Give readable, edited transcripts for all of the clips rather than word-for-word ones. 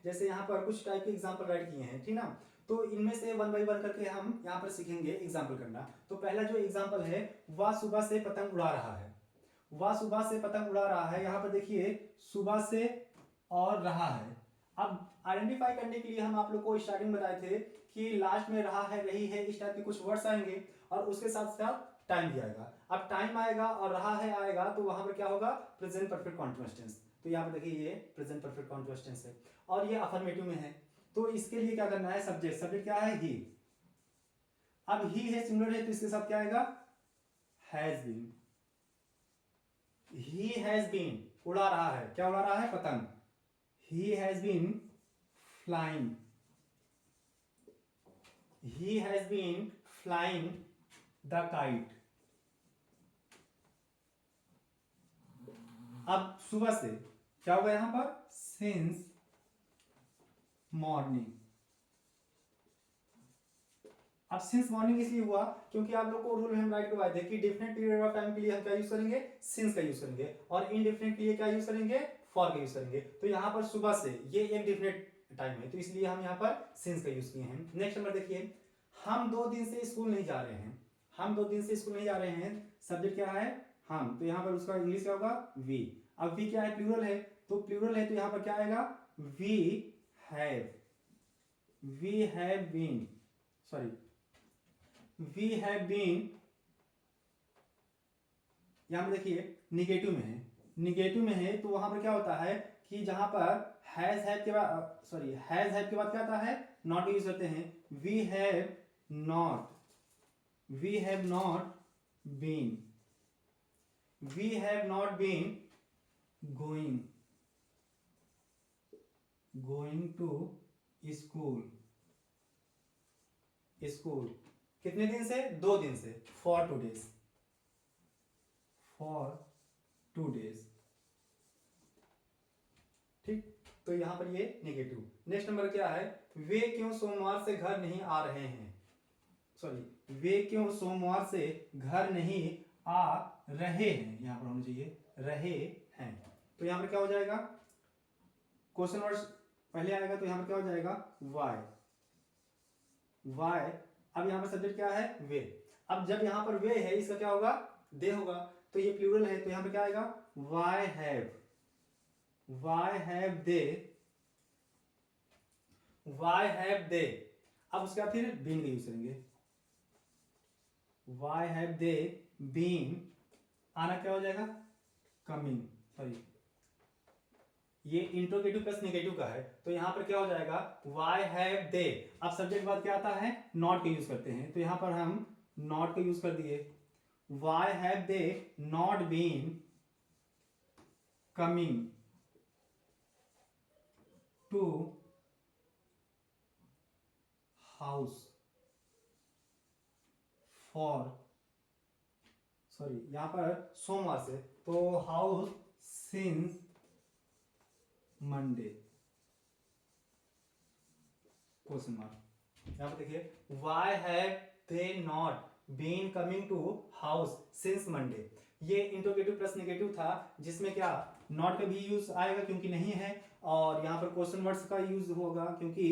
जैसे यहाँ पर कुछ टाइप के एग्जाम्पल राइट किए हैं, ठीक ना। तो इनमें से वन बाई वन करके हम यहाँ पर सीखेंगे एग्जाम्पल करना। तो पहला जो एग्जाम्पल है, वह सुबह से पतंग उड़ा रहा है। वह सुबह से पतंग उड़ा रहा है, यहाँ पर देखिए सुबह से और रहा है। अब आइडेंटिफाई करने के लिए हम आप लोग को स्टार्टिंग बताए थे कि लास्ट में रहा है, रही है, इस टाइप के कुछ वर्ड्स आएंगे और उसके साथ साथ टाइम भी आएगा। अब टाइम आएगा और रहा है आएगा तो वहां पर क्या होगा, प्रेजेंट परफेक्ट कॉन्टिन्यूअस टेंस। तो यहाँ पर देखिए ये प्रेजेंट परफेक्ट कॉन्टिन्यूअस टेंस है और ये अफर्मेटिव में है। तो इसके लिए क्या करना है, सब्जेक्ट, सब्जेक्ट क्या है, ही। अब ही है, सिंगुलर है, तो इसके साथ क्या आएगा, has been. He has been, उड़ा रहा है, क्या उड़ा रहा है, पतंग। He has been flying. He has been flying the kite. अब सुबह से क्या होगा यहां पर, सिंस मॉर्निंग। अब सिंस मॉर्निंग इसलिए हुआ क्योंकि आप लोग को रूल में हम राइट करवाए थे कि डिफरेंट पीरियड ऑफ टाइम के लिए हम क्या यूज करेंगे, सिंस का यूज करेंगे, और इनडिफरेंट के लिए क्या यूज करेंगे, फॉर का यूज करेंगे। तो यहां पर सुबह से ये एक डिफरेंट टाइम है, तो इसलिए हम यहां पर सिंस का यूज किए हैं। नेक्स्ट नंबर देखिए, हम 2 दिन से स्कूल नहीं जा रहे हैं। हम 2 दिन से स्कूल नहीं जा रहे हैं, सब्जेक्ट क्या है, हम, तो यहां पर उसका इंग्लिश क्या होगा, वी। अब वी क्या है, प्लूरल है, तो प्लूरल है तो यहां पर क्या आएगा, we have. We have been, sorry, we have been. यहां पर देखिए निगेटिव में है, निगेटिव में है तो वहां पर क्या होता है कि जहां पर हैज हैव के बाद, सॉरी, हैज हैव के बाद क्या आता है, नॉट यूज करते हैं। We have not, we have not been, we have not been going, going to school. School कितने दिन से, 2 दिन से, फॉर 2 डेज, फॉर 2 डेज। ठीक, तो यहां पर ये नेगेटिव। नेक्स्ट नंबर क्या है, वे क्यों सोमवार से घर नहीं आ रहे हैं, सॉरी, वे क्यों सोमवार से घर नहीं आ रहे हैं, यहां पर होना चाहिए रहे हैं। तो यहां पर क्या हो जाएगा, क्वेश्चन वर्ड्स पहले आएगा तो यहां पर क्या हो जाएगा, वाई। वाई, अब यहां पर सब्जेक्ट क्या है, वे। अब जब यहां पर वे है, इसका क्या होगा, दे होगा, तो ये प्लूरल है तो यहां पर क्या आएगा, why have. Y have they, Y have दे। अब उसके बाद फिर बीन का यूज करेंगे, वाई हैव दे बीन, आना क्या हो जाएगा, कमिंग, सॉरी, ये इंट्रोगेटिव प्लस नेगेटिव का है तो यहां पर क्या हो जाएगा, वाई हैव दे। अब सब्जेक्ट बाद क्या आता है, नॉट का यूज करते हैं, तो यहां पर हम नॉट का यूज कर दिए, why have they not been coming to house for, sorry, यहां पर सोमवार से, तो house since Monday, question mark. यहां पर देखिए, why have they not been coming to house since Monday. ये इंट्रोगेटिव प्लस नेगेटिव था जिसमें क्या नॉट का भी यूज आएगा क्योंकि नहीं है, और यहां पर क्वेश्चन वर्ड्स का यूज होगा क्योंकि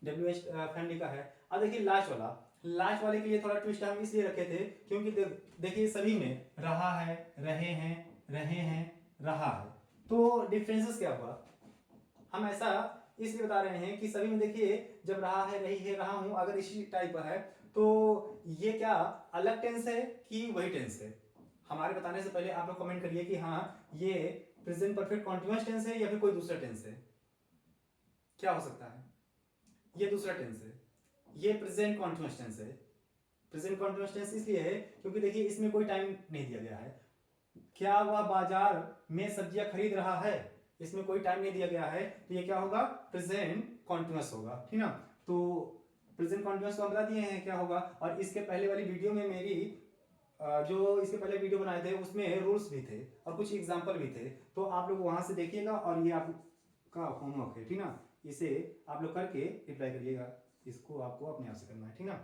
WH फैमिली का है। अब देखिए लास्ट वाला, लास्ट वाले के लिए थोड़ा ट्विस्ट हम इसलिए रखे थे क्योंकि देखिए सभी में रहा है, रहे हैं, रहे हैं, रहा है, तो डिफरेंसेस क्या हुआ, हम ऐसा इसलिए बता रहे हैं कि सभी में देखिए जब रहा है, रही है, रहा हूं, अगर इसी टाइप का है तो ये क्या अलग टेंस है कि वही टेंस है। हमारे बताने से पहले आप लोग कमेंट करिए कि हाँ ये प्रेजेंट परफेक्ट कॉन्टिन्यूअस टेंस है या फिर कोई दूसरा टेंस है, क्या हो सकता है, ये दूसरा टेंस है, ये प्रेजेंट कॉन्टिन्यूअस टेंस है। प्रेजेंट कॉन्टिन्यूअस टेंस इसलिए है क्योंकि देखिए इसमें कोई टाइम नहीं दिया गया है। क्या वह बाजार में सब्जियां खरीद रहा है, इसमें कोई टाइम नहीं दिया गया है, तो ये क्या होगा, प्रेजेंट कॉन्टिन्यूअस होगा, ठीक ना। तो प्रेजेंट कॉन्टिन्यूअस को हम बता दिए हैं क्या होगा, और इसके पहले वाली वीडियो में मेरी जो इसके पहले वीडियो बनाए थे उसमें रूल्स भी थे और कुछ एग्जाम्पल भी थे, तो आप लोग वहां से देखिएगा और ये आपका होमवर्क है, ठीक ना। इसे आप लोग करके रिप्लाई करिएगा, इसको आपको अपने आप से करना है, ठीक ना।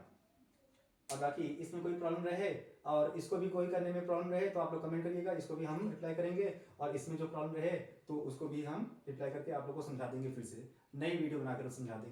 और बाकी इसमें कोई प्रॉब्लम रहे और इसको भी कोई करने में प्रॉब्लम रहे तो आप लोग कमेंट करिएगा, इसको भी हम रिप्लाई करेंगे, और इसमें जो प्रॉब्लम रहे तो उसको भी हम रिप्लाई करके आप लोग को समझा देंगे फिर से। नई वीडियो बनाकर समझा देंगे।